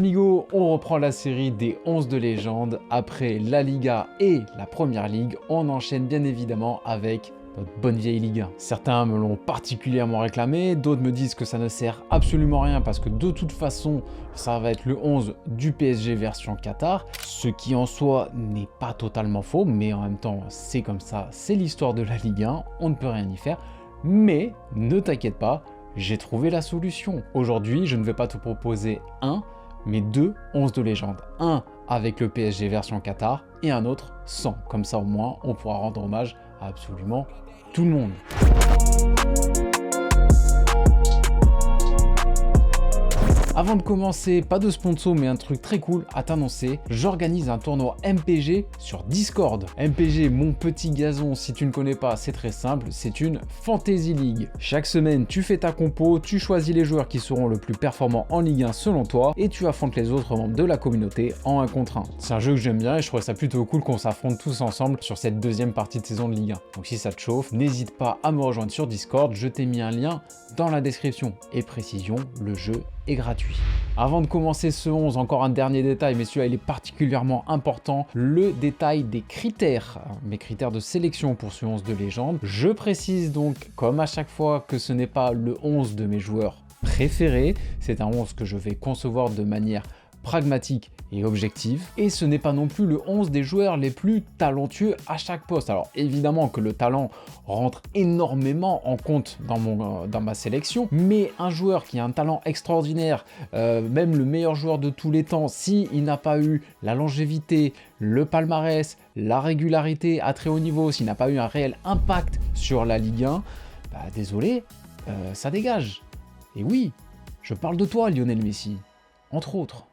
Amigo, on reprend la série des 11 de légende. Après la Liga et la Première Ligue, on enchaîne bien évidemment avec notre bonne vieille Ligue 1. Certains me l'ont particulièrement réclamé, d'autres me disent que ça ne sert absolument à rien parce que de toute façon, ça va être le 11 du PSG version Qatar, ce qui en soi n'est pas totalement faux, mais en même temps, c'est comme ça, c'est l'histoire de la Ligue 1, on ne peut rien y faire. Mais ne t'inquiète pas, j'ai trouvé la solution. Aujourd'hui, je ne vais pas te proposer mais 2 11 de légende. Un avec le PSG version Qatar et un autre sans. Comme ça au moins, on pourra rendre hommage à absolument tout le monde. Avant de commencer, pas de sponsor mais un truc très cool à t'annoncer, j'organise un tournoi MPG sur Discord. MPG, mon petit gazon, si tu ne connais pas, c'est très simple, c'est une Fantasy League. Chaque semaine, tu fais ta compo, tu choisis les joueurs qui seront le plus performants en Ligue 1 selon toi et tu affrontes les autres membres de la communauté en 1 contre 1. C'est un jeu que j'aime bien et je trouve ça plutôt cool qu'on s'affronte tous ensemble sur cette deuxième partie de saison de Ligue 1. Donc si ça te chauffe, n'hésite pas à me rejoindre sur Discord, je t'ai mis un lien dans la description. Et précision, le jeu est gratuit. Avant de commencer ce 11, encore un dernier détail, mais celui-là il est particulièrement important, le détail des critères, mes critères de sélection pour ce 11 de légende. Je précise donc, comme à chaque fois, que ce n'est pas le 11 de mes joueurs préférés, c'est un 11 que je vais concevoir de manière pragmatique et objective, et ce n'est pas non plus le 11 des joueurs les plus talentueux à chaque poste. Alors évidemment que le talent rentre énormément en compte dans ma sélection, mais un joueur qui a un talent extraordinaire, même le meilleur joueur de tous les temps, s'il n'a pas eu la longévité, le palmarès, la régularité à très haut niveau, s'il n'a pas eu un réel impact sur la Ligue 1, bah désolé, ça dégage. Et oui, je parle de toi Lionel Messi, entre autres.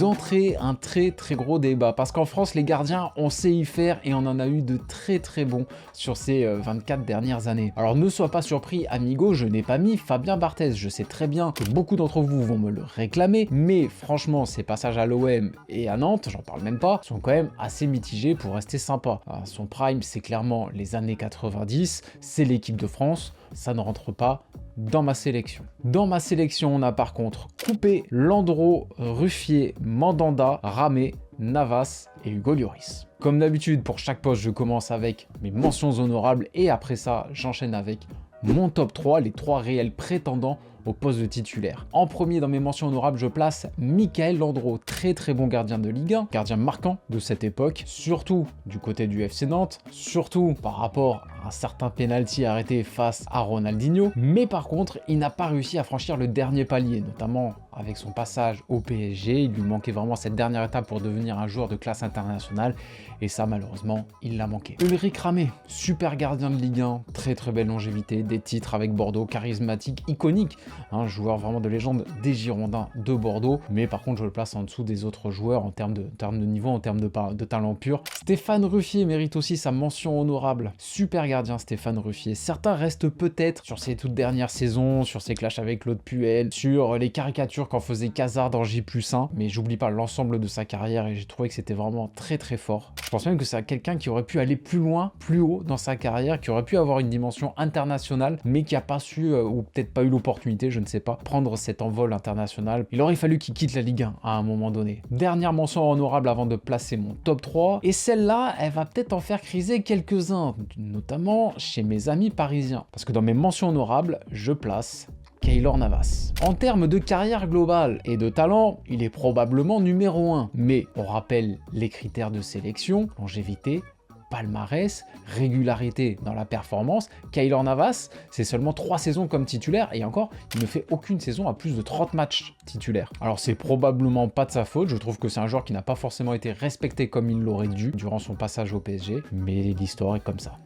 D'entrée, un très gros débat, parce qu'en France, les gardiens, on sait y faire et on en a eu de très bons sur ces 24 dernières années. Alors ne sois pas surpris, amigo, je n'ai pas mis Fabien Barthez. Je sais très bien que beaucoup d'entre vous vont me le réclamer, mais franchement, ses passages à l'OM et à Nantes, j'en parle même pas, sont quand même assez mitigés pour rester sympa. Alors, son prime, c'est clairement les années 90, c'est l'équipe de France, ça ne rentre pas dans ma sélection. Dans ma sélection, on a par contre Coupé, Landreau, Ruffier, Mandanda, Ramé, Navas et Hugo Lloris. Comme d'habitude, pour chaque poste, je commence avec mes mentions honorables et après ça, j'enchaîne avec mon top 3, les 3 réels prétendants au poste de titulaire. En premier dans mes mentions honorables, je place Michael Landreau, très bon gardien de Ligue 1, gardien marquant de cette époque, surtout du côté du FC Nantes, surtout par rapport à un certain penalty arrêté face à Ronaldinho, mais par contre, il n'a pas réussi à franchir le dernier palier, notamment avec son passage au PSG, il lui manquait vraiment cette dernière étape pour devenir un joueur de classe internationale, et ça malheureusement, il l'a manqué. Ulrich Ramé, super gardien de Ligue 1, très belle longévité, des titres avec Bordeaux, charismatique, iconique, un joueur vraiment de légende des Girondins de Bordeaux, mais par contre je le place en dessous des autres joueurs en termes de niveau, en termes de talent pur. Stéphane Ruffier mérite aussi sa mention honorable, super gardien Stéphane Ruffier. Certains restent peut-être sur ses toutes dernières saisons, sur ses clashs avec Claude Puel, sur les caricatures qu'en faisait Cazard dans J+1, mais j'oublie pas l'ensemble de sa carrière et j'ai trouvé que c'était vraiment très fort. Je pense même que c'est quelqu'un qui aurait pu aller plus loin, plus haut dans sa carrière, qui aurait pu avoir une dimension internationale, mais qui a pas su, ou peut-être pas eu l'opportunité, je ne sais pas, prendre cet envol international. Il aurait fallu qu'il quitte la Ligue 1 à un moment donné. Dernière mention honorable avant de placer mon top 3, et celle-là, elle va peut-être en faire criser quelques-uns, notamment chez mes amis parisiens. Parce que dans mes mentions honorables, je place Keylor Navas. En termes de carrière globale et de talent, il est probablement numéro 1. Mais on rappelle les critères de sélection, longévité, palmarès, régularité dans la performance. Keylor Navas, c'est seulement 3 saisons comme titulaire et encore, il ne fait aucune saison à plus de 30 matchs titulaires. Alors c'est probablement pas de sa faute, je trouve que c'est un joueur qui n'a pas forcément été respecté comme il l'aurait dû durant son passage au PSG, mais l'histoire est comme ça.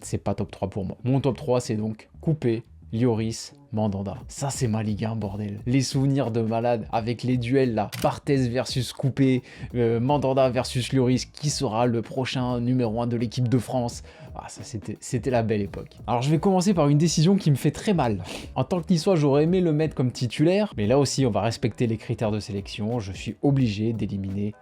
C'est pas top 3 pour moi. Mon top 3, c'est donc Coupé, Lloris, Mandanda. Ça c'est ma Ligue 1 bordel. Les souvenirs de malade avec les duels là, Barthez versus Coupé, Mandanda versus Lloris, qui sera le prochain numéro 1 de l'équipe de France. Ah ça c'était la belle époque. Alors je vais commencer par une décision qui me fait très mal. En tant que niçois, j'aurais aimé le mettre comme titulaire, mais là aussi on va respecter les critères de sélection, je suis obligé d'éliminer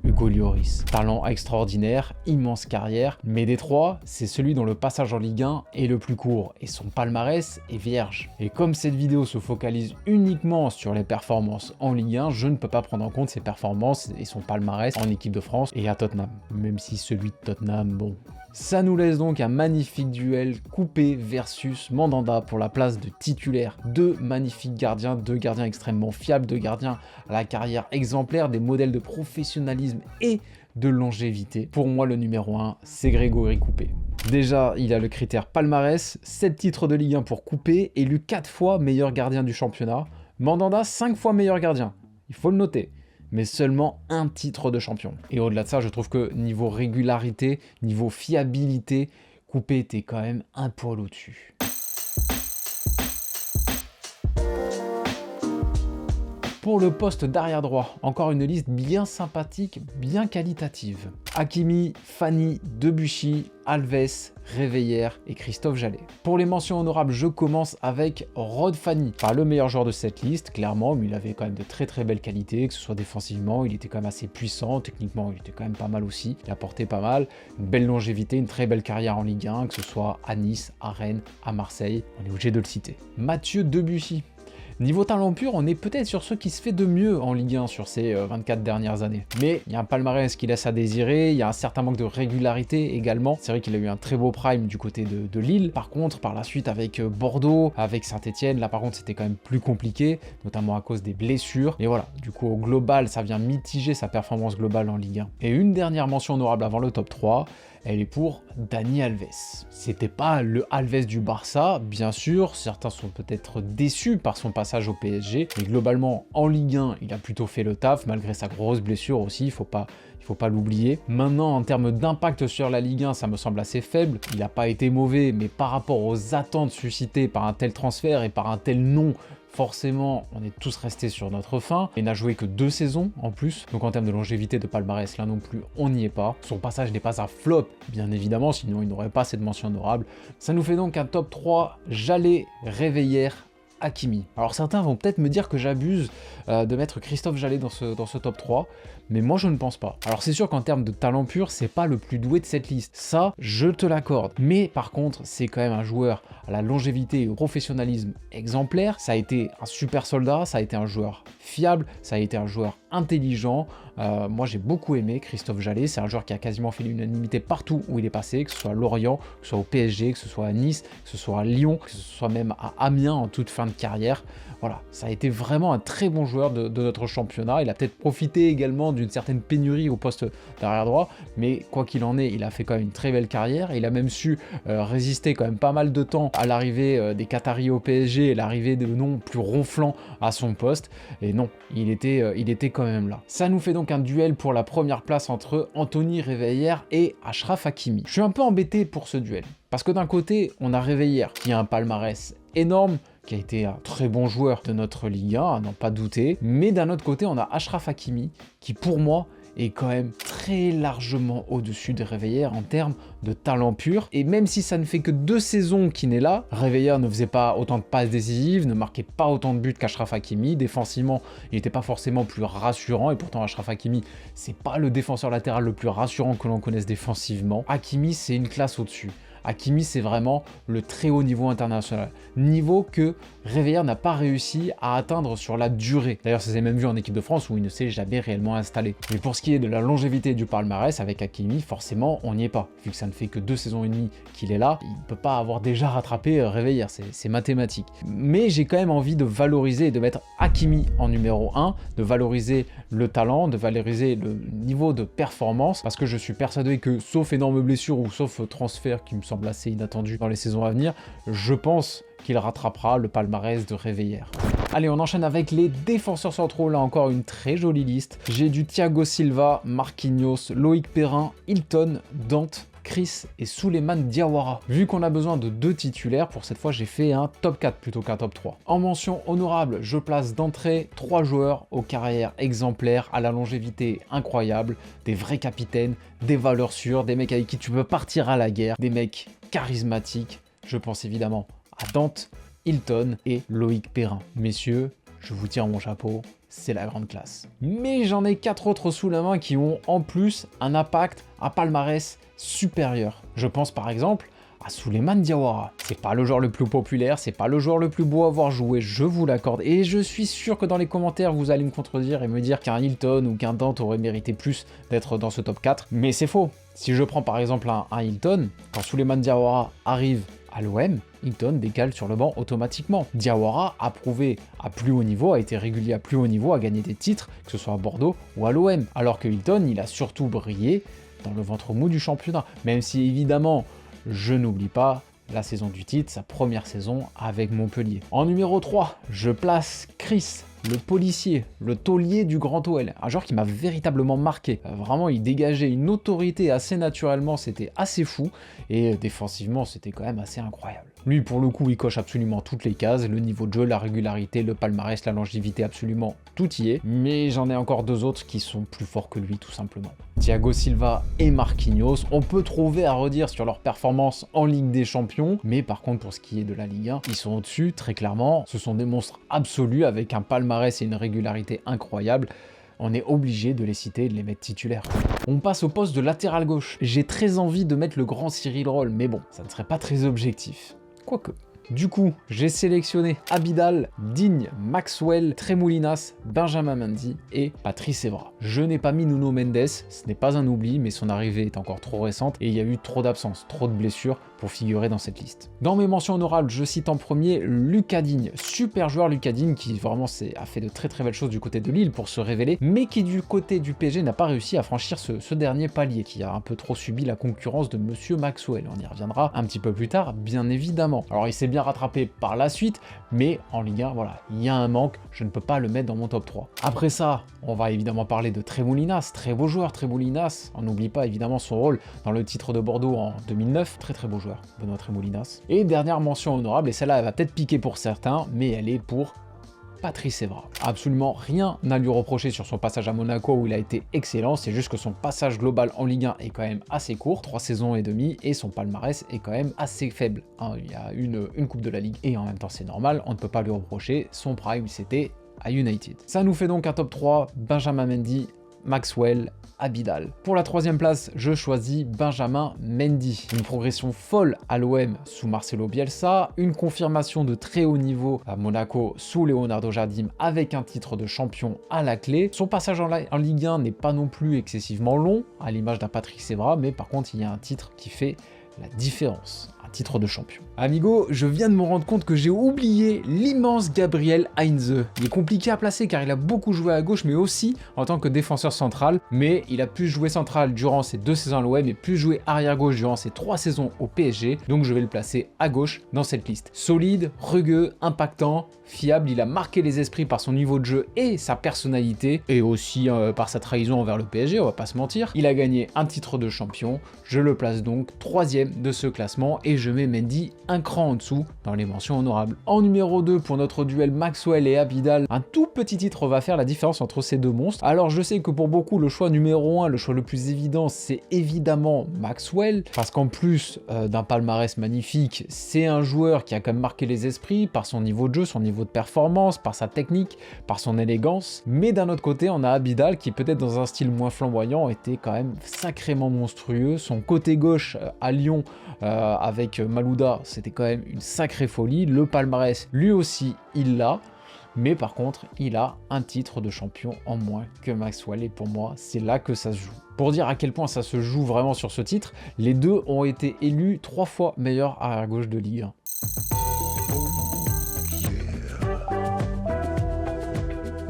Hugo Lloris. Talent extraordinaire, immense carrière, mais des trois, c'est celui dont le passage en Ligue 1 est le plus court et son palmarès est vierge. Et comme cette vidéo se focalise uniquement sur les performances en Ligue 1, je ne peux pas prendre en compte ses performances et son palmarès en équipe de France et à Tottenham. Même si celui de Tottenham, bon... Ça nous laisse donc un magnifique duel Coupé versus Mandanda pour la place de titulaire. Deux magnifiques gardiens, deux gardiens extrêmement fiables, deux gardiens à la carrière exemplaire, des modèles de professionnalisme et de longévité. Pour moi, le numéro 1, c'est Grégory Coupé. Déjà, il a le critère palmarès, 7 titres de Ligue 1 pour Coupé, élu 4 fois meilleur gardien du championnat. Mandanda, 5 fois meilleur gardien, il faut le noter, mais seulement un titre de champion. Et au-delà de ça, je trouve que niveau régularité, niveau fiabilité, Coupé était quand même un poil au-dessus. Pour le poste d'arrière droit, encore une liste bien sympathique, bien qualitative. Hakimi, Fanny, Debuchy, Alves, Réveillère et Christophe Jallet. Pour les mentions honorables, je commence avec Rod Fanny. Pas le meilleur joueur de cette liste, clairement, mais il avait quand même de très belles qualités, que ce soit défensivement, il était quand même assez puissant, techniquement il était quand même pas mal aussi, il apportait pas mal, une belle longévité, une très belle carrière en Ligue 1, que ce soit à Nice, à Rennes, à Marseille, on est obligé de le citer. Mathieu Debuchy. Niveau talent pur, on est peut-être sur ce qui se fait de mieux en Ligue 1 sur ces 24 dernières années. Mais il y a un palmarès qui laisse à désirer, il y a un certain manque de régularité également. C'est vrai qu'il a eu un très beau prime du côté de Lille. Par contre, par la suite avec Bordeaux, avec Saint-Etienne, là par contre c'était quand même plus compliqué, notamment à cause des blessures. Et voilà, du coup au global, ça vient mitiger sa performance globale en Ligue 1. Et une dernière mention honorable avant le top 3, elle est pour Dani Alves. C'était pas le Alves du Barça, bien sûr, certains sont peut-être déçus par son passage au PSG, mais globalement en Ligue 1, il a plutôt fait le taf, malgré sa grosse blessure aussi, il faut pas l'oublier. Maintenant, en termes d'impact sur la Ligue 1, ça me semble assez faible. Il n'a pas été mauvais, mais par rapport aux attentes suscitées par un tel transfert et par un tel nom, forcément, on est tous restés sur notre faim. Il n'a joué que 2 saisons en plus, donc en termes de longévité de palmarès, là non plus, on n'y est pas. Son passage n'est pas un flop, bien évidemment, sinon il n'aurait pas cette mention honorable. Ça nous fait donc un top 3, Jallet, Réveillère, Hakimi. Alors certains vont peut-être me dire que j'abuse de mettre Christophe Jallet dans ce top 3, mais moi je ne pense pas. Alors c'est sûr qu'en termes de talent pur, c'est pas le plus doué de cette liste, ça je te l'accorde. Mais par contre, c'est quand même un joueur à la longévité et au professionnalisme exemplaire. Ça a été un super soldat, ça a été un joueur fiable, ça a été un joueur intelligent. Moi j'ai beaucoup aimé Christophe Jallet, c'est un joueur qui a quasiment fait l'unanimité partout où il est passé, que ce soit à Lorient, que ce soit au PSG, que ce soit à Nice, que ce soit à Lyon, que ce soit même à Amiens en toute fin de carrière. Voilà, ça a été vraiment un très bon joueur de notre championnat. Il a peut-être profité également d'une certaine pénurie au poste d'arrière droit, mais quoi qu'il en est, il a fait quand même une très belle carrière. Il a même su résister quand même pas mal de temps à l'arrivée des Qataris au PSG et l'arrivée de noms plus ronflants à son poste. Et non, il était quand même là. Ça nous fait donc un duel pour la première place entre Anthony Réveillère et Achraf Hakimi. Je suis un peu embêté pour ce duel, parce que d'un côté, on a Réveillère qui a un palmarès énorme, qui a été un très bon joueur de notre Ligue 1, à n'en pas douter. Mais d'un autre côté, on a Achraf Hakimi, qui pour moi est quand même très largement au-dessus de Réveillère en termes de talent pur. Et même si ça ne fait que 2 saisons qu'il n'est là, Réveillère ne faisait pas autant de passes décisives, ne marquait pas autant de buts qu'Achraf Hakimi. Défensivement, il n'était pas forcément plus rassurant, et pourtant Achraf Hakimi, c'est pas le défenseur latéral le plus rassurant que l'on connaisse défensivement. Hakimi, c'est une classe au-dessus. Hakimi, c'est vraiment le très haut niveau international. Niveau que Réveillère n'a pas réussi à atteindre sur la durée. D'ailleurs, ça s'est même vu en équipe de France où il ne s'est jamais réellement installé. Mais pour ce qui est de la longévité du palmarès, avec Hakimi, forcément, on n'y est pas. Vu que ça ne fait que 2 saisons et demie qu'il est là, il ne peut pas avoir déjà rattrapé Réveillère, c'est mathématique. Mais j'ai quand même envie de valoriser et de mettre Hakimi en numéro 1, de valoriser le talent, de valoriser le niveau de performance, parce que je suis persuadé que, sauf énorme blessure ou sauf transfert qui me semble assez inattendu dans les saisons à venir, je pense qu'il rattrapera le palmarès de Réveillère. Allez, on enchaîne avec les défenseurs centraux. Là encore, une très jolie liste. J'ai du Thiago Silva, Marquinhos, Loïc Perrin, Hilton, Dante, Chris et Souleymane Diawara. Vu qu'on a besoin de 2 titulaires, pour cette fois j'ai fait un top 4 plutôt qu'un top 3. En mention honorable, je place d'entrée 3 joueurs aux carrières exemplaires, à la longévité incroyable, des vrais capitaines, des valeurs sûres, des mecs avec qui tu peux partir à la guerre, des mecs charismatiques. Je pense évidemment à Dante, Hilton et Loïc Perrin. Messieurs, je vous tire mon chapeau, c'est la grande classe. Mais j'en ai 4 autres sous la main qui ont en plus un impact, un palmarès supérieur. Je pense par exemple à Souleymane Diawara. C'est pas le joueur le plus populaire, c'est pas le joueur le plus beau à avoir joué, je vous l'accorde. Et je suis sûr que dans les commentaires, vous allez me contredire et me dire qu'un Hilton ou qu'un Dante aurait mérité plus d'être dans ce top 4. Mais c'est faux. Si je prends par exemple un Hilton, quand Souleymane Diawara arrive à l'OM, Hilton décale sur le banc automatiquement. Diawara a prouvé à plus haut niveau, a été régulier à plus haut niveau, a gagné des titres, que ce soit à Bordeaux ou à l'OM. Alors que Hilton, il a surtout brillé dans le ventre mou du championnat. Même si évidemment, je n'oublie pas la saison du titre, sa première saison avec Montpellier. En numéro 3, je place Chris, le policier, le taulier du Grand OL. Un joueur qui m'a véritablement marqué. Vraiment, il dégageait une autorité assez naturellement, c'était assez fou. Et défensivement, c'était quand même assez incroyable. Lui, pour le coup, il coche absolument toutes les cases. Le niveau de jeu, la régularité, le palmarès, la longévité, absolument tout y est. Mais j'en ai encore 2 autres qui sont plus forts que lui, tout simplement. Thiago Silva et Marquinhos, on peut trouver à redire sur leur performance en Ligue des Champions, mais par contre pour ce qui est de la Ligue 1, ils sont au-dessus, très clairement. Ce sont des monstres absolus avec un palmarès et une régularité incroyable. On est obligé de les citer et de les mettre titulaires. On passe au poste de latéral gauche. J'ai très envie de mettre le grand Cyril Roll, mais bon, ça ne serait pas très objectif. Quoique. Du coup, j'ai sélectionné Abidal, Digne, Maxwell, Tremoulinas, Benjamin Mendy et Patrice Evra. Je n'ai pas mis Nuno Mendes, ce n'est pas un oubli, mais son arrivée est encore trop récente et il y a eu trop d'absences, trop de blessures pour figurer dans cette liste. Dans mes mentions honorables, je cite en premier Lucas Digne, super joueur Lucas Digne qui vraiment a fait de très très belles choses du côté de Lille pour se révéler, mais qui du côté du PSG n'a pas réussi à franchir ce dernier palier, qui a un peu trop subi la concurrence de Monsieur Maxwell. On y reviendra un petit peu plus tard, bien évidemment. Alors il s'est bien rattrapé par la suite, mais en Ligue 1, voilà, il y a un manque, je ne peux pas le mettre dans mon top 3. Après ça, on va évidemment parler de Tremoulinas, très beau joueur Tremoulinas, on n'oublie pas évidemment son rôle dans le titre de Bordeaux en 2009, très très beau joueur, Benoît Tremoulinas. Et dernière mention honorable, et celle-là elle va peut-être piquer pour certains, mais elle est pour Patrice Evra. Absolument rien à lui reprocher sur son passage à Monaco où il a été excellent, c'est juste que son passage global en Ligue 1 est quand même assez court, 3 saisons et demie, et son palmarès est quand même assez faible. Il y a une Coupe de la Ligue, et en même temps c'est normal, on ne peut pas lui reprocher, son prime c'était à United. Ça nous fait donc un top 3, Benjamin Mendy, Maxwell, Abidal. Pour la 3e place, je choisis Benjamin Mendy. Une progression folle à l'OM sous Marcelo Bielsa, une confirmation de très haut niveau à Monaco sous Leonardo Jardim avec un titre de champion à la clé. Son passage en Ligue 1 n'est pas non plus excessivement long, à l'image d'un Patrice Evra, mais par contre il y a un titre qui fait la différence. Un titre de champion. Amigo, je viens de me rendre compte que j'ai oublié l'immense Gabriel Heinze. Il est compliqué à placer car il a beaucoup joué à gauche, mais aussi en tant que défenseur central. Mais il a plus joué central durant ses 2 saisons à l'OM et plus joué arrière gauche durant ses 3 saisons au PSG. Donc je vais le placer à gauche dans cette liste. Solide, rugueux, impactant, fiable. Il a marqué les esprits par son niveau de jeu et sa personnalité, et aussi par sa trahison envers le PSG, on va pas se mentir. Il a gagné un titre de champion. Je le place donc 3e de ce classement et je mets Mendy un cran en dessous dans les mentions honorables. En numéro 2, pour notre duel Maxwell et Abidal, un tout petit titre va faire la différence entre ces deux monstres. Alors je sais que pour beaucoup, le choix numéro 1, le choix le plus évident, c'est évidemment Maxwell, parce qu'en plus d'un palmarès magnifique, c'est un joueur qui a quand même marqué les esprits par son niveau de jeu, son niveau de performance, par sa technique, par son élégance. Mais d'un autre côté, on a Abidal qui, peut-être dans un style moins flamboyant, était quand même sacrément monstrueux. Son côté gauche à Lyon avec Malouda, c'était quand même une sacrée folie. Le palmarès, lui aussi, il l'a. Mais par contre, il a un titre de champion en moins que Maxwell. Et pour moi, c'est là que ça se joue. Pour dire à quel point ça se joue vraiment sur ce titre, les deux ont été élus 3 fois meilleurs arrière-gauche de Ligue 1.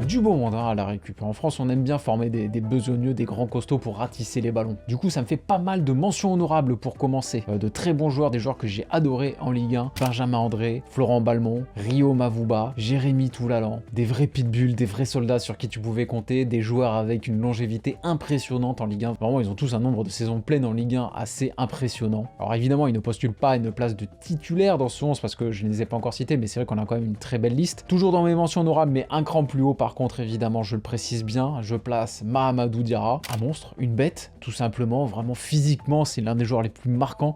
Du beau monde à la récup. En France, on aime bien former des besogneux, des grands costauds pour ratisser les ballons. Du coup, ça me fait pas mal de mentions honorables pour commencer. De très bons joueurs, des joueurs que j'ai adorés en Ligue 1. Benjamin André, Florent Balmont, Rio Mavuba, Jérémy Toulalan. Des vrais pitbulls, des vrais soldats sur qui tu pouvais compter. Des joueurs avec une longévité impressionnante en Ligue 1. Vraiment, ils ont tous un nombre de saisons pleines en Ligue 1 assez impressionnant. Alors évidemment, ils ne postulent pas à une place de titulaire dans ce 11 parce que je ne les ai pas encore cités, mais c'est vrai qu'on a quand même une très belle liste. Toujours dans mes mentions honorables, mais un cran plus haut par contre, contre, évidemment, je le précise bien, je place Mahamadou Diarra, un monstre, une bête, tout simplement, vraiment physiquement, c'est l'un des joueurs les plus marquants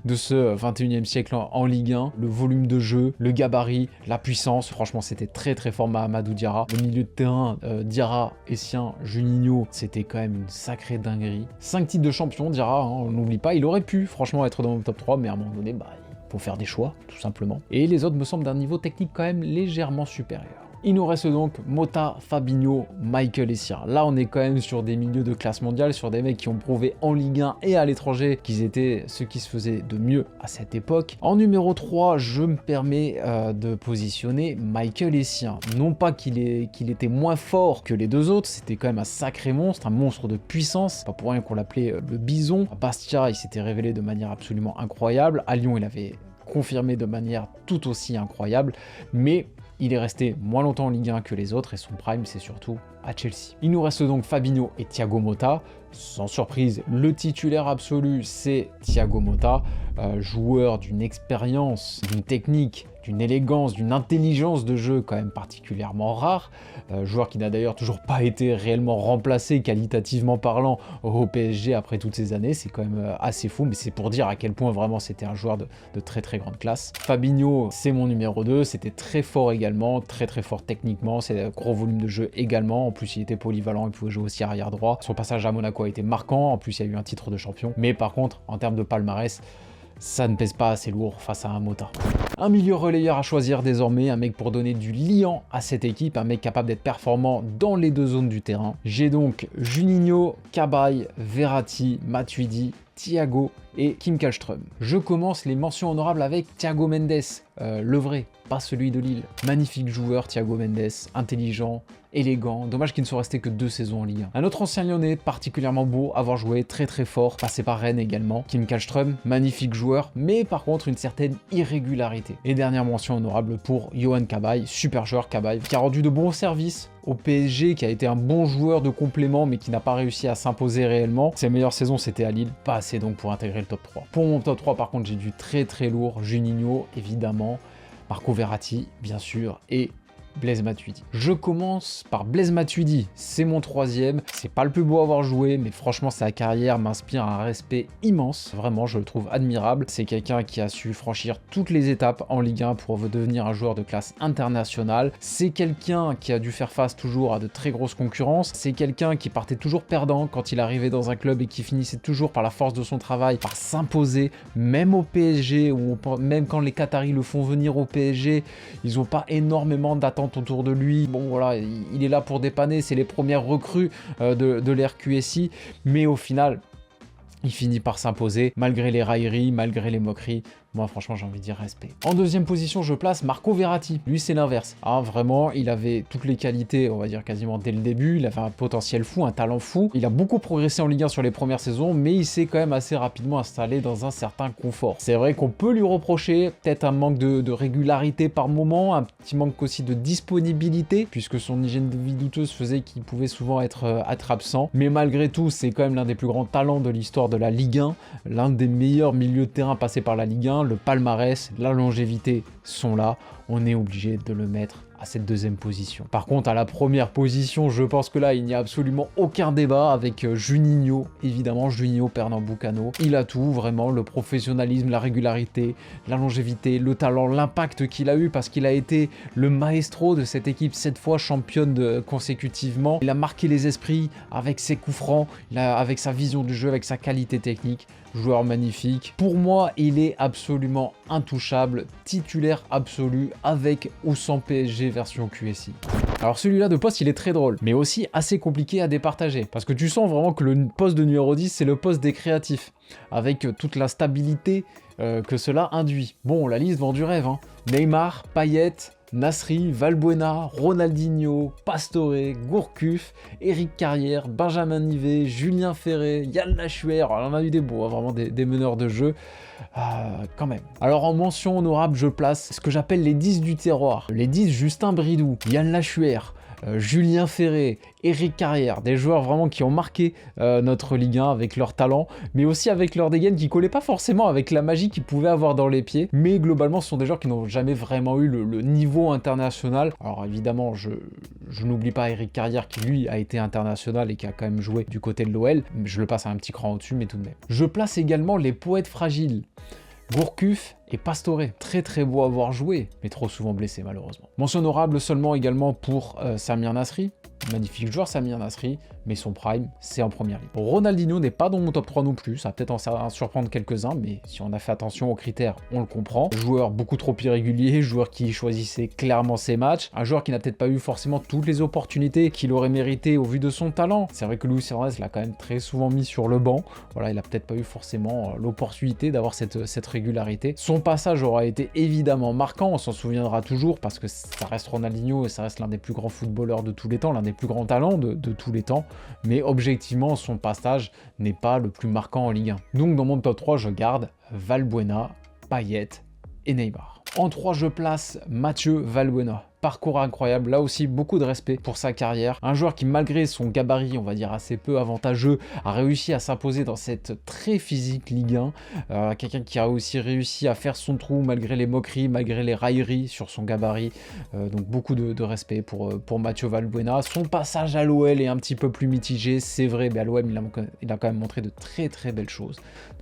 de ce 21e siècle en Ligue 1. Le volume de jeu, le gabarit, la puissance, franchement, c'était très très fort Mahamadou Diarra. Le milieu de terrain, Diarra, Essien, Juninho, c'était quand même une sacrée dinguerie. 5 titres de champion, Diarra, hein, on n'oublie pas, il aurait pu franchement être dans le top 3, mais à un moment donné, il faut faire des choix, tout simplement. Et les autres me semblent d'un niveau technique quand même légèrement supérieur. Il nous reste donc Mota, Fabinho, Michael Essien. Là, on est quand même sur des milieux de classe mondiale, sur des mecs qui ont prouvé en Ligue 1 et à l'étranger qu'ils étaient ceux qui se faisaient de mieux à cette époque. En numéro 3, je me permets de positionner Michael Essien. Non pas qu'il était moins fort que les deux autres, c'était quand même un sacré monstre, un monstre de puissance. Pas pour rien qu'on l'appelait le bison. À Bastia, il s'était révélé de manière absolument incroyable. À Lyon, il avait confirmé de manière tout aussi incroyable, mais il est resté moins longtemps en Ligue 1 que les autres et son prime, c'est surtout à Chelsea. Il nous reste donc Fabinho et Thiago Motta. Sans surprise, le titulaire absolu, c'est Thiago Motta, joueur d'une expérience, d'une technique, d'une élégance, d'une intelligence de jeu quand même particulièrement rare. Joueur qui n'a d'ailleurs toujours pas été réellement remplacé qualitativement parlant au PSG après toutes ces années. C'est quand même assez fou, mais c'est pour dire à quel point vraiment c'était un joueur de très très grande classe. Fabinho, c'est mon numéro 2. C'était très fort également, très très fort techniquement. C'est un gros volume de jeu également. En plus, il était polyvalent, il pouvait jouer aussi arrière droit. Son passage à Monaco a été marquant. En plus, il y a eu un titre de champion. Mais par contre, en termes de palmarès, ça ne pèse pas assez lourd face à un Mota. Un milieu relayeur à choisir désormais, un mec pour donner du liant à cette équipe, un mec capable d'être performant dans les deux zones du terrain. J'ai donc Juninho, Cabaye, Verratti, Matuidi, Thiago et Kim Kallström. Je commence les mentions honorables avec Thiago Mendes, le vrai, pas celui de Lille. Magnifique joueur Thiago Mendes, intelligent, élégant, dommage qu'il ne soit resté que 2 saisons en Ligue 1. Un autre ancien lyonnais, particulièrement beau, avoir joué très très fort, passé par Rennes également. Kim Kallström, magnifique joueur, mais par contre une certaine irrégularité. Et dernière mention honorable pour Yohan Cabaye, super joueur Cabaye, qui a rendu de bons services au PSG, qui a été un bon joueur de complément, mais qui n'a pas réussi à s'imposer réellement. Ses meilleures saisons, c'était à Lille, pas assez donc pour intégrer le top 3. Pour mon top 3, par contre, j'ai du très très lourd, Juninho, évidemment, Marco Verratti, bien sûr, et Blaise Matuidi. Je commence par Blaise Matuidi, c'est mon 3e, c'est pas le plus beau à avoir joué, mais franchement sa carrière m'inspire un respect immense, vraiment je le trouve admirable. C'est quelqu'un qui a su franchir toutes les étapes en Ligue 1 pour devenir un joueur de classe internationale, c'est quelqu'un qui a dû faire face toujours à de très grosses concurrences, c'est quelqu'un qui partait toujours perdant quand il arrivait dans un club et qui finissait toujours par la force de son travail, par s'imposer, même au PSG, ou même quand les Qataris le font venir au PSG, ils n'ont pas énormément d'attentes autour de lui. Bon voilà, il est là pour dépanner, c'est les premières recrues de l'RQSI, mais au final, il finit par s'imposer, malgré les railleries, malgré les moqueries. Moi, franchement, j'ai envie de dire respect. En deuxième position, je place Marco Verratti. Lui, c'est l'inverse. Ah, vraiment, il avait toutes les qualités, on va dire quasiment dès le début. Il avait un potentiel fou, un talent fou. Il a beaucoup progressé en Ligue 1 sur les premières saisons, mais il s'est quand même assez rapidement installé dans un certain confort. C'est vrai qu'on peut lui reprocher peut-être un manque de régularité par moment, un petit manque aussi de disponibilité, puisque son hygiène de vie douteuse faisait qu'il pouvait souvent être absent. Mais malgré tout, c'est quand même l'un des plus grands talents de l'histoire de la Ligue 1, l'un des meilleurs milieux de terrain passés par la Ligue 1. Le palmarès, la longévité sont là, on est obligé de le mettre à cette deuxième position. Par contre, à la première position, je pense que là, il n'y a absolument aucun débat avec Juninho, évidemment, Juninho Pernambucano. Il a tout, vraiment, le professionnalisme, la régularité, la longévité, le talent, l'impact qu'il a eu, parce qu'il a été le maestro de cette équipe, 7 fois championne consécutivement. Il a marqué les esprits avec ses coups francs, avec sa vision du jeu, avec sa qualité technique. Joueur magnifique. Pour moi, il est absolument intouchable, titulaire absolu, avec ou sans PSG version QSI. Alors celui-là de poste, il est très drôle, mais aussi assez compliqué à départager, parce que tu sens vraiment que le poste de numéro 10, c'est le poste des créatifs, avec toute la stabilité que cela induit. Bon, la liste vend du rêve, hein. Neymar, Payet, Nasri, Valbuena, Ronaldinho, Pastore, Gourcuff, Eric Carrière, Benjamin Nivet, Julien Ferré, Yann Lachuer, on en a eu des beaux, hein, vraiment des meneurs de jeu, quand même. Alors en mention honorable, je place ce que j'appelle les 10 du terroir. Les 10 Justin Bridou, Yann Lachuer, Julien Ferré, Eric Carrière, des joueurs vraiment qui ont marqué notre Ligue 1 avec leur talent, mais aussi avec leur dégaine qui collait pas forcément avec la magie qu'ils pouvaient avoir dans les pieds, mais globalement ce sont des joueurs qui n'ont jamais vraiment eu le niveau international. Alors évidemment, je je n'oublie pas Eric Carrière qui lui a été international et qui a quand même joué du côté de l'OL. Je le passe à un petit cran au-dessus, mais tout de même. Je place également les poètes fragiles. Gourcuff et Pastore, très très beau à voir jouer, mais trop souvent blessé malheureusement. Mention honorable seulement également pour Samir Nasri, magnifique joueur Samir Nasri, mais son prime c'est en première ligne. Ronaldinho n'est pas dans mon top 3 non plus, ça va peut-être en surprendre quelques-uns, mais si on a fait attention aux critères, on le comprend. Joueur beaucoup trop irrégulier, joueur qui choisissait clairement ses matchs, un joueur qui n'a peut-être pas eu forcément toutes les opportunités qu'il aurait mérité au vu de son talent. C'est vrai que Luis Hernandez l'a quand même très souvent mis sur le banc, voilà, il a peut-être pas eu forcément l'opportunité d'avoir cette régularité. Son passage aura été évidemment marquant, on s'en souviendra toujours parce que ça reste Ronaldinho et ça reste l'un des plus grands footballeurs de tous les temps, l'un des plus grands talents de tous les temps, mais objectivement son passage n'est pas le plus marquant en Ligue 1. Donc dans mon top 3 je garde Valbuena, Payet et Neymar. En 3 je place Mathieu Valbuena. Parcours incroyable, là aussi beaucoup de respect pour sa carrière. Un joueur qui malgré son gabarit, on va dire assez peu avantageux, a réussi à s'imposer dans cette très physique Ligue 1. Quelqu'un qui a aussi réussi à faire son trou malgré les moqueries, malgré les railleries sur son gabarit. Donc beaucoup de respect pour Mathieu Valbuena. Son passage à l'OL est un petit peu plus mitigé, c'est vrai, mais à l'OM il a quand même montré de très très belles choses.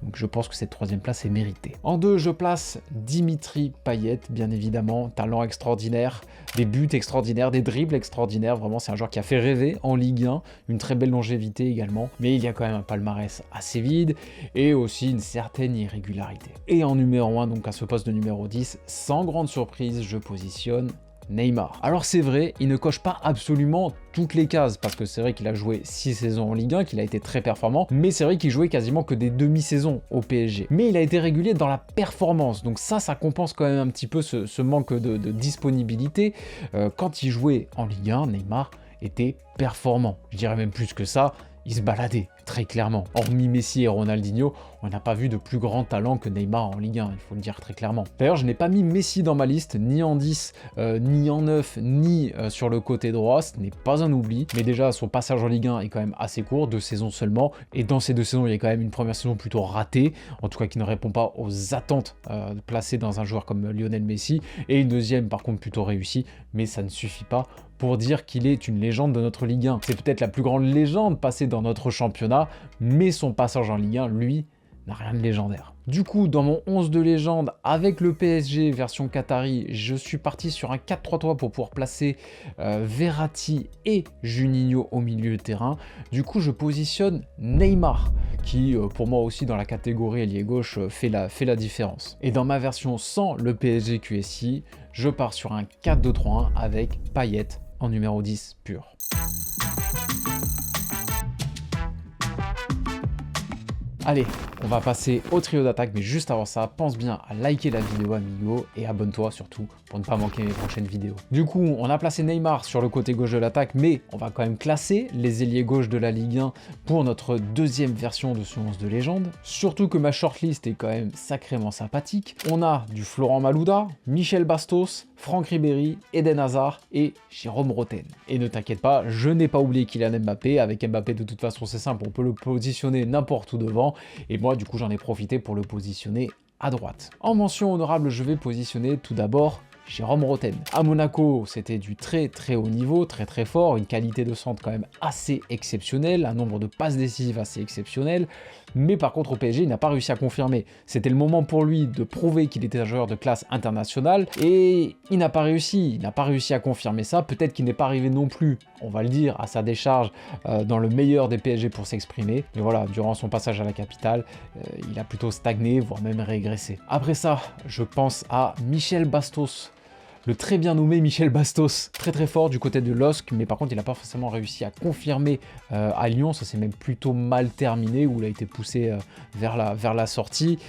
Donc je pense que cette 3e place est méritée. En 2 je place Dimitri Payet, bien évidemment, talent extraordinaire. Des buts extraordinaires, des dribbles extraordinaires, vraiment c'est un joueur qui a fait rêver en Ligue 1, une très belle longévité également, mais il y a quand même un palmarès assez vide et aussi une certaine irrégularité. Et en numéro 1, donc à ce poste de numéro 10, sans grande surprise, je positionne Neymar. Alors c'est vrai, il ne coche pas absolument toutes les cases, parce que c'est vrai qu'il a joué 6 saisons en Ligue 1, qu'il a été très performant, mais c'est vrai qu'il jouait quasiment que des demi-saisons au PSG. Mais il a été régulier dans la performance, donc ça compense quand même un petit peu ce manque de disponibilité. Quand il jouait en Ligue 1, Neymar était performant. Je dirais même plus que ça, il se baladait, très clairement. Hormis Messi et Ronaldinho, on n'a pas vu de plus grand talent que Neymar en Ligue 1, il faut le dire très clairement. D'ailleurs, je n'ai pas mis Messi dans ma liste, ni en 10, ni en 9, ni sur le côté droit, ce n'est pas un oubli. Mais déjà, son passage en Ligue 1 est quand même assez court, 2 saisons seulement. Et dans ces 2 saisons, il y a quand même une première saison plutôt ratée, en tout cas qui ne répond pas aux attentes placées dans un joueur comme Lionel Messi. Et une deuxième, par contre, plutôt réussie, mais ça ne suffit pas pour dire qu'il est une légende de notre Ligue 1. C'est peut-être la plus grande légende passée dans notre championnat, mais son passage en Ligue 1, lui, n'a rien de légendaire. Du coup, dans mon 11 de légende, avec le PSG version Qatari, je suis parti sur un 4-3-3 pour pouvoir placer Verratti et Juninho au milieu de terrain. Du coup, je positionne Neymar, qui pour moi aussi dans la catégorie ailier gauche fait la différence. Et dans ma version sans le PSG QSI, je pars sur un 4-2-3-1 avec Payet en numéro 10 pur. Allez, on va passer au trio d'attaque, mais juste avant ça, pense bien à liker la vidéo amigo et abonne-toi surtout pour ne pas manquer mes prochaines vidéos. Du coup, on a placé Neymar sur le côté gauche de l'attaque, mais on va quand même classer les ailiers gauche de la Ligue 1 pour notre 2e version de ce 11 de légende. Surtout que ma shortlist est quand même sacrément sympathique. On a du Florent Malouda, Michel Bastos, Franck Ribéry, Eden Hazard et Jérôme Rotten. Et ne t'inquiète pas, je n'ai pas oublié Kylian Mbappé. Avec Mbappé, de toute façon, c'est simple, on peut le positionner n'importe où devant. Et moi, du coup, j'en ai profité pour le positionner à droite. En mention honorable, je vais positionner tout d'abord Jérôme Rotten. À Monaco, c'était du très très haut niveau, très très fort, une qualité de centre quand même assez exceptionnelle, un nombre de passes décisives assez exceptionnel, mais par contre au PSG, il n'a pas réussi à confirmer. C'était le moment pour lui de prouver qu'il était un joueur de classe internationale, et il n'a pas réussi à confirmer ça. Peut-être qu'il n'est pas arrivé non plus, on va le dire, à sa décharge dans le meilleur des PSG pour s'exprimer, mais voilà, durant son passage à la capitale, il a plutôt stagné, voire même régressé. Après ça, je pense à Michel Bastos, le très bien nommé Michel Bastos, très très fort du côté de LOSC, mais par contre il n'a pas forcément réussi à confirmer à Lyon, ça s'est même plutôt mal terminé, où il a été poussé vers la sortie,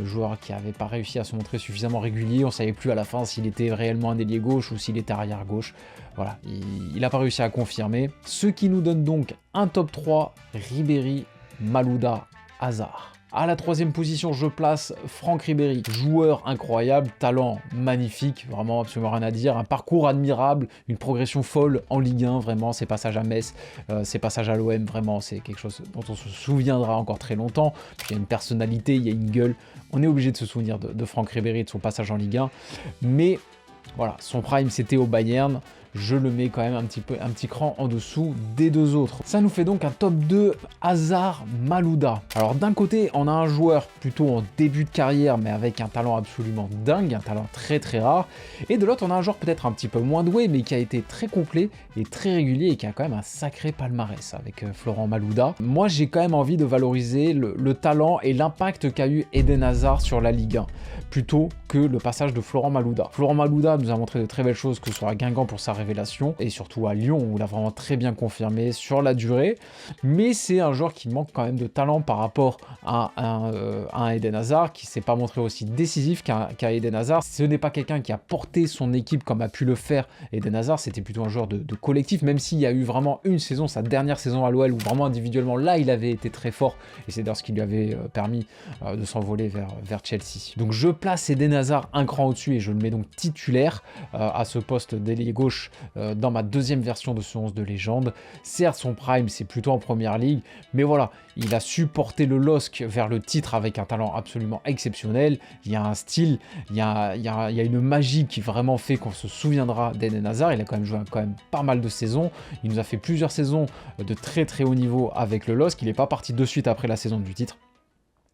joueur qui n'avait pas réussi à se montrer suffisamment régulier, on ne savait plus à la fin s'il était réellement un ailier gauche ou s'il était arrière gauche, voilà, il n'a pas réussi à confirmer, ce qui nous donne donc un top 3, Ribéry, Malouda, Hazard. À la 3e position, je place Franck Ribéry, joueur incroyable, talent magnifique, vraiment absolument rien à dire, un parcours admirable, une progression folle en Ligue 1, vraiment, ses passages à Metz, ses passages à l'OM, vraiment, c'est quelque chose dont on se souviendra encore très longtemps. Puis il y a une personnalité, il y a une gueule, on est obligé de se souvenir de Franck Ribéry et de son passage en Ligue 1, mais voilà, son prime c'était au Bayern. je le mets quand même un petit cran en dessous des deux autres. Ça nous fait donc un top 2 Hazard Malouda. Alors d'un côté, on a un joueur plutôt en début de carrière, mais avec un talent absolument dingue, un talent très rare. Et de l'autre, on a un joueur peut-être un petit peu moins doué, mais qui a été très complet et très régulier et qui a quand même un sacré palmarès avec Florent Malouda. Moi, j'ai quand même envie de valoriser le talent et l'impact qu'a eu Eden Hazard sur la Ligue 1, plutôt que le passage de Florent Malouda. Florent Malouda nous a montré de très belles choses, que ce soit à Guingamp pour sa révélation, et surtout à Lyon, où il a vraiment très bien confirmé sur la durée, mais c'est un joueur qui manque quand même de talent par rapport à un Eden Hazard, qui s'est pas montré aussi décisif qu'un Eden Hazard. Ce n'est pas quelqu'un qui a porté son équipe comme a pu le faire Eden Hazard, c'était plutôt un joueur de collectif, même s'il y a eu vraiment une saison, sa dernière saison à l'OL, où vraiment individuellement, là, il avait été très fort, et c'est d'ailleurs ce qui lui avait permis de s'envoler vers Chelsea. Donc je place Eden Hazard un cran au-dessus, et je le mets donc titulaire à ce poste d'ailier gauche dans ma deuxième version de ce 11 de légende. Certes, son prime, c'est plutôt en première ligue, mais voilà, il a su porter le LOSC vers le titre avec un talent absolument exceptionnel. Il y a un style, il y a une magie qui vraiment fait qu'on se souviendra d'Eden Hazard. Il a quand même joué pas mal de saisons. Il nous a fait plusieurs saisons de très haut niveau avec le LOSC. Il n'est pas parti de suite après la saison du titre.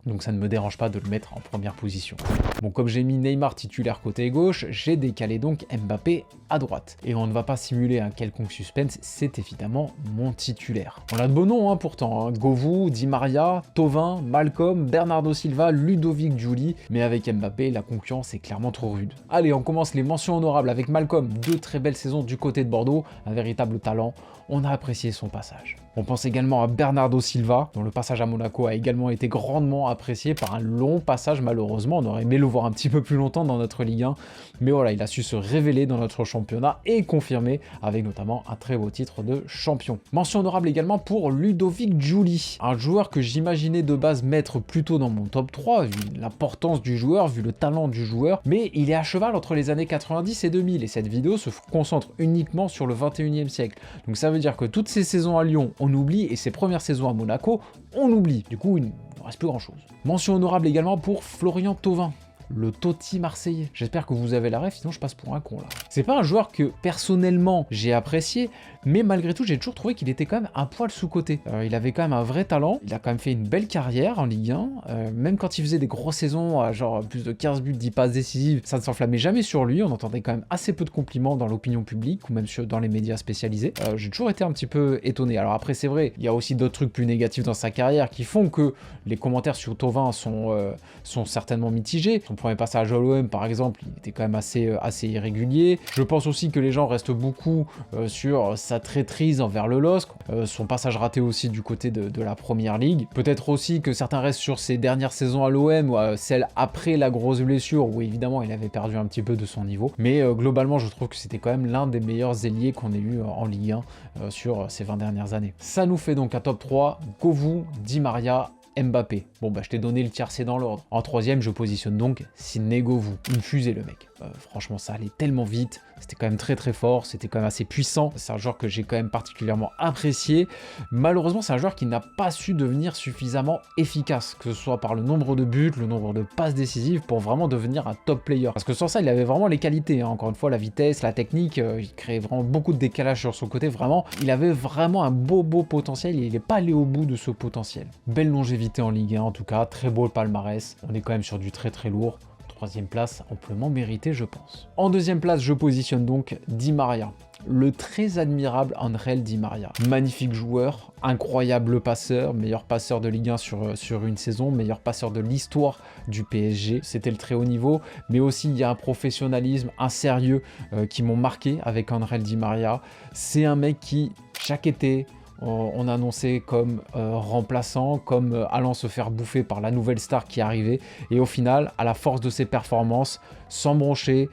Donc ça ne me dérange pas de le mettre en première position. Bon, comme j'ai mis Neymar titulaire côté gauche, j'ai décalé donc Mbappé à droite. Et on ne va pas simuler un quelconque suspense, c'est évidemment mon titulaire. On a de beaux noms pourtant, Govou, Di Maria, Thauvin, Malcolm, Bernardo Silva, Ludovic Giuli, mais avec Mbappé, la concurrence est clairement trop rude. Allez, on commence les mentions honorables avec Malcolm, 2 très belles saisons du côté de Bordeaux, un véritable talent, on a apprécié son passage. On pense également à Bernardo Silva, dont le passage à Monaco a également été grandement apprécié par un long passage malheureusement. On aurait aimé le voir un petit peu plus longtemps dans notre Ligue 1, mais voilà, il a su se révéler dans notre championnat et confirmer avec notamment un très beau titre de champion. Mention honorable également pour Ludovic Giuli, un joueur que j'imaginais de base mettre plutôt dans mon top 3, vu l'importance du joueur, vu le talent du joueur, mais il est à cheval entre les années 90 et 2000, et cette vidéo se concentre uniquement sur le 21e siècle. Donc ça veut dire que toutes ces saisons à Lyon, on oublie, et ses premières saisons à Monaco, on oublie. Du coup, il ne reste plus grand chose. Mention honorable également pour Florian Thauvin, le Totti marseillais. J'espère que vous avez la ref, sinon je passe pour un con là. C'est pas un joueur que personnellement j'ai apprécié, mais malgré tout j'ai toujours trouvé qu'il était quand même un poil sous-coté. Il avait quand même un vrai talent, il a quand même fait une belle carrière en Ligue 1, même quand il faisait des grosses saisons, à genre plus de 15 buts, 10 passes décisives, ça ne s'enflammait jamais sur lui, on entendait quand même assez peu de compliments dans l'opinion publique, ou même dans les médias spécialisés. J'ai toujours été un petit peu étonné. Alors après c'est vrai, il y a aussi d'autres trucs plus négatifs dans sa carrière qui font que les commentaires sur Thauvin sont certainement mitigés. Son premier passage à l'OM par exemple, il était quand même assez irrégulier. Je pense aussi que les gens restent beaucoup sur sa traîtrise envers le LOSC, son passage raté aussi du côté de la première ligue. Peut-être aussi que certains restent sur ses dernières saisons à l'OM, ou celle après la grosse blessure, où évidemment il avait perdu un petit peu de son niveau. Mais globalement, je trouve que c'était quand même l'un des meilleurs ailiers qu'on ait eu en Ligue 1 sur ces 20 dernières années. Ça nous fait donc un top 3, Govou, Di Maria, Mbappé. Bon bah je t'ai donné le tiercé dans l'ordre. En troisième, je positionne donc Sidney Govou. Une fusée le mec. Franchement ça allait tellement vite, c'était quand même très fort, c'était quand même assez puissant. C'est un joueur que j'ai quand même particulièrement apprécié. Malheureusement c'est un joueur qui n'a pas su devenir suffisamment efficace, que ce soit par le nombre de buts, le nombre de passes décisives, pour vraiment devenir un top player. Parce que sans ça il avait vraiment les qualités, encore une fois la vitesse, la technique, il créait vraiment beaucoup de décalage sur son côté, vraiment il avait vraiment un beau potentiel, et il n'est pas allé au bout de ce potentiel. Belle longévité en Ligue 1 en tout cas, très beau le palmarès, on est quand même sur du très lourd. Troisième place, amplement méritée, je pense. En deuxième place, je positionne donc Di Maria, le très admirable Angel Di Maria. Magnifique joueur, incroyable passeur, meilleur passeur de Ligue 1 sur une saison, meilleur passeur de l'histoire du PSG. C'était le très haut niveau, mais aussi il y a un professionnalisme, un sérieux qui m'ont marqué avec Angel Di Maria. C'est un mec qui, chaque été, on annonçait comme remplaçant, comme allant se faire bouffer par la nouvelle star qui arrivait, et au final, à la force de ses performances, sans broncher,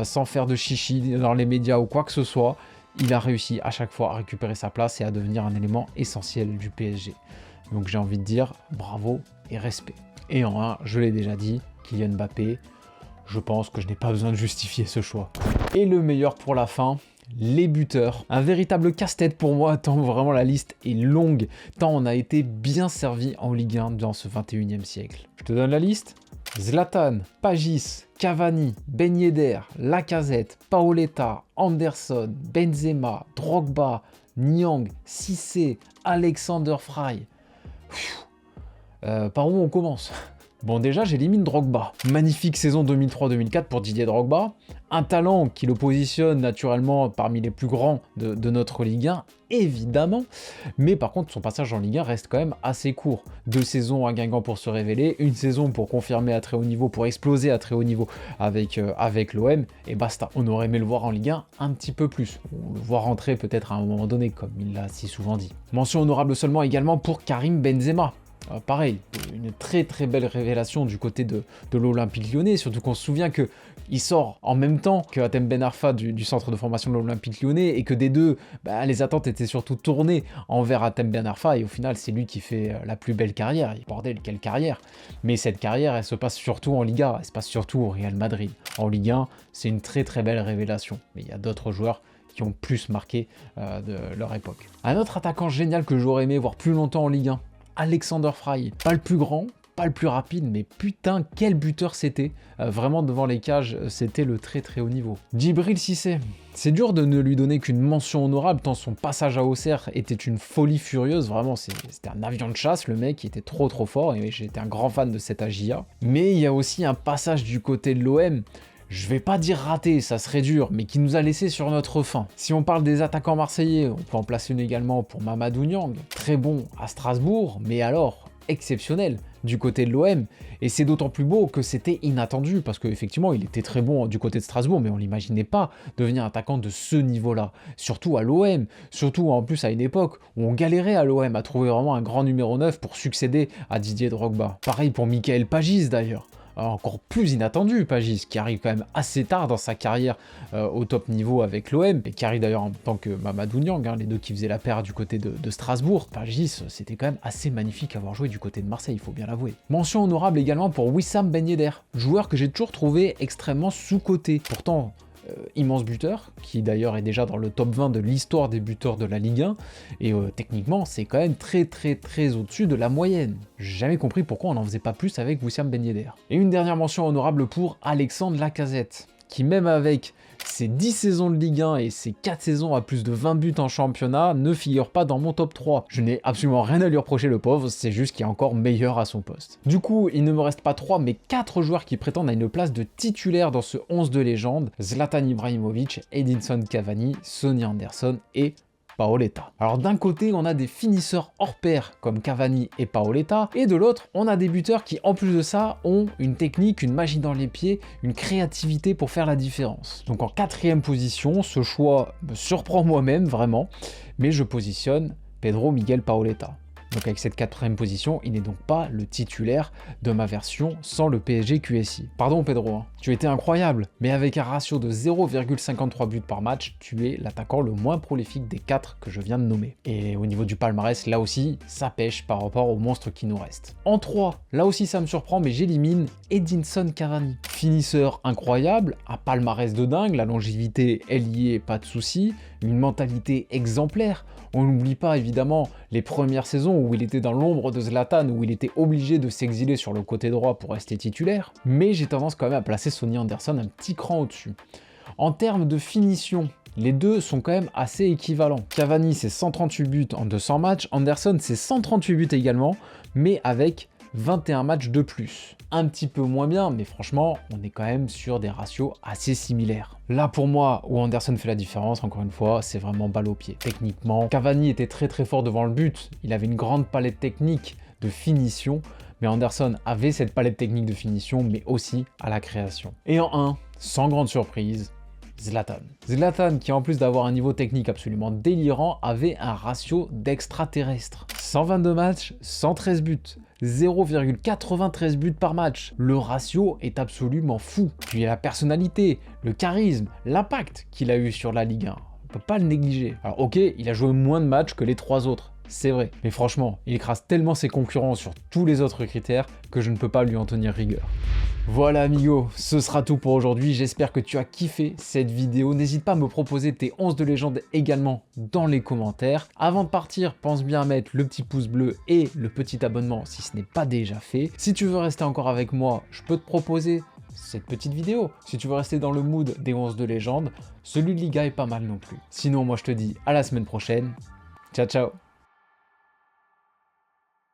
sans faire de chichi dans les médias ou quoi que ce soit, il a réussi à chaque fois à récupérer sa place et à devenir un élément essentiel du PSG. Donc j'ai envie de dire bravo et respect. Et en 1, je l'ai déjà dit, Kylian Mbappé, je pense que je n'ai pas besoin de justifier ce choix. Et le meilleur pour la fin, les buteurs. Un véritable casse-tête pour moi, tant vraiment la liste est longue, tant on a été bien servi en Ligue 1 dans ce 21e siècle. Je te donne la liste. Zlatan, Pagis, Cavani, Ben Yedder, Lacazette, Paoletta, Anderson, Benzema, Drogba, Niang, Cissé, Alexander Fry. Par où on commence? Bon, déjà, j'élimine Drogba. Magnifique saison 2003-2004 pour Didier Drogba. Un talent qui le positionne naturellement parmi les plus grands de notre Ligue 1, évidemment. Mais par contre, son passage en Ligue 1 reste quand même assez court. 2 saisons à Guingamp pour se révéler, une saison pour confirmer à très haut niveau, pour exploser à très haut niveau avec l'OM, et basta. On aurait aimé le voir en Ligue 1 un petit peu plus. On le voit rentrer peut-être à un moment donné, comme il l'a si souvent dit. Mention honorable seulement également pour Karim Benzema. Pareil, une très très belle révélation du côté de l'Olympique Lyonnais, surtout qu'on se souvient qu'il sort en même temps que Hatem Ben Arfa du centre de formation de l'Olympique Lyonnais, et que des deux, les attentes étaient surtout tournées envers Hatem Ben Arfa, et au final c'est lui qui fait la plus belle carrière. Et bordel, quelle carrière! Mais cette carrière, elle se passe surtout en Liga, elle se passe surtout au Real Madrid. En Ligue 1, c'est une très très belle révélation, mais il y a d'autres joueurs qui ont plus marqué de leur époque. Un autre attaquant génial que j'aurais aimé voir plus longtemps en Ligue 1, Alexander Fry. Pas le plus grand, pas le plus rapide, mais putain, quel buteur c'était. Vraiment, devant les cages, c'était le très très haut niveau. Djibril Cissé. C'est dur de ne lui donner qu'une mention honorable, tant son passage à Auxerre était une folie furieuse. Vraiment, c'était un avion de chasse, le mec, il était trop trop fort, et j'étais un grand fan de cet AJA. Mais il y a aussi un passage du côté de l'OM, je vais pas dire raté, ça serait dur, mais qui nous a laissé sur notre faim. Si on parle des attaquants marseillais, on peut en placer une également pour Mamadou Niang, très bon à Strasbourg, mais alors exceptionnel du côté de l'OM, et c'est d'autant plus beau que c'était inattendu, parce qu'effectivement il était très bon du côté de Strasbourg, mais on l'imaginait pas devenir attaquant de ce niveau-là, surtout à l'OM, surtout en plus à une époque où on galérait à l'OM à trouver vraiment un grand numéro 9 pour succéder à Didier Drogba. Pareil pour Michael Pagis d'ailleurs. Encore plus inattendu, Pagis, qui arrive quand même assez tard dans sa carrière au top niveau avec l'OM, et qui arrive d'ailleurs en tant que Mamadou Niang, les deux qui faisaient la paire du côté de Strasbourg. Pagis, c'était quand même assez magnifique à avoir joué du côté de Marseille, il faut bien l'avouer. Mention honorable également pour Wissam Ben Yedder, joueur que j'ai toujours trouvé extrêmement sous-coté. Pourtant, immense buteur, qui d'ailleurs est déjà dans le top 20 de l'histoire des buteurs de la Ligue 1, et techniquement c'est quand même très très très au-dessus de la moyenne. J'ai jamais compris pourquoi on n'en faisait pas plus avec Wissam Ben Yedder. Et une dernière mention honorable pour Alexandre Lacazette, qui même avec ses 10 saisons de Ligue 1 et ses 4 saisons à plus de 20 buts en championnat ne figure pas dans mon top 3. Je n'ai absolument rien à lui reprocher, le pauvre, c'est juste qu'il est encore meilleur à son poste. Du coup, il ne me reste pas 3 mais 4 joueurs qui prétendent à une place de titulaire dans ce 11 de légende: Zlatan Ibrahimovic, Edinson Cavani, Sonny Anderson et Paoletta. Alors d'un côté, on a des finisseurs hors pair comme Cavani et Paoletta, et de l'autre, on a des buteurs qui, en plus de ça, ont une technique, une magie dans les pieds, une créativité pour faire la différence. Donc en 4e position, ce choix me surprend moi-même, vraiment, mais je positionne Pedro Miguel Paoletta. Donc avec cette 4e position, il n'est donc pas le titulaire de ma version sans le PSG QSI. Pardon Pedro, tu étais incroyable, mais avec un ratio de 0,53 buts par match, tu es l'attaquant le moins prolifique des 4 que je viens de nommer. Et au niveau du palmarès, là aussi, ça pêche par rapport au monstre qui nous reste. En 3, là aussi ça me surprend, mais j'élimine Edinson Cavani. Finisseur incroyable, un palmarès de dingue, la longévité est liée, pas de souci, une mentalité exemplaire. On n'oublie pas évidemment les premières saisons où il était dans l'ombre de Zlatan, où il était obligé de s'exiler sur le côté droit pour rester titulaire, mais j'ai tendance quand même à placer Sonny Anderson un petit cran au-dessus. En termes de finition, les deux sont quand même assez équivalents. Cavani c'est 138 buts en 200 matchs, Anderson c'est 138 buts également, mais avec 21 matchs de plus. Un petit peu moins bien, mais franchement, on est quand même sur des ratios assez similaires. Là, pour moi, où Anderson fait la différence, encore une fois, c'est vraiment balle au pied. Techniquement, Cavani était très très fort devant le but, il avait une grande palette technique de finition, mais Anderson avait cette palette technique de finition, mais aussi à la création. Et en 1, sans grande surprise, Zlatan. Zlatan, qui en plus d'avoir un niveau technique absolument délirant, avait un ratio d'extraterrestre. 122 matchs, 113 buts, 0,93 buts par match. Le ratio est absolument fou. Puis la personnalité, le charisme, l'impact qu'il a eu sur la Ligue 1. On peut pas le négliger. Alors ok, il a joué moins de matchs que les 3 autres. c'est vrai. Mais franchement, il écrase tellement ses concurrents sur tous les autres critères que je ne peux pas lui en tenir rigueur. Voilà amigo, ce sera tout pour aujourd'hui, j'espère que tu as kiffé cette vidéo. N'hésite pas à me proposer tes 11 de légende également dans les commentaires. Avant de partir, pense bien à mettre le petit pouce bleu et le petit abonnement si ce n'est pas déjà fait. Si tu veux rester encore avec moi, je peux te proposer cette petite vidéo. Si tu veux rester dans le mood des 11 de légende, celui de Liga est pas mal non plus. Sinon, moi je te dis à la semaine prochaine. Ciao ciao.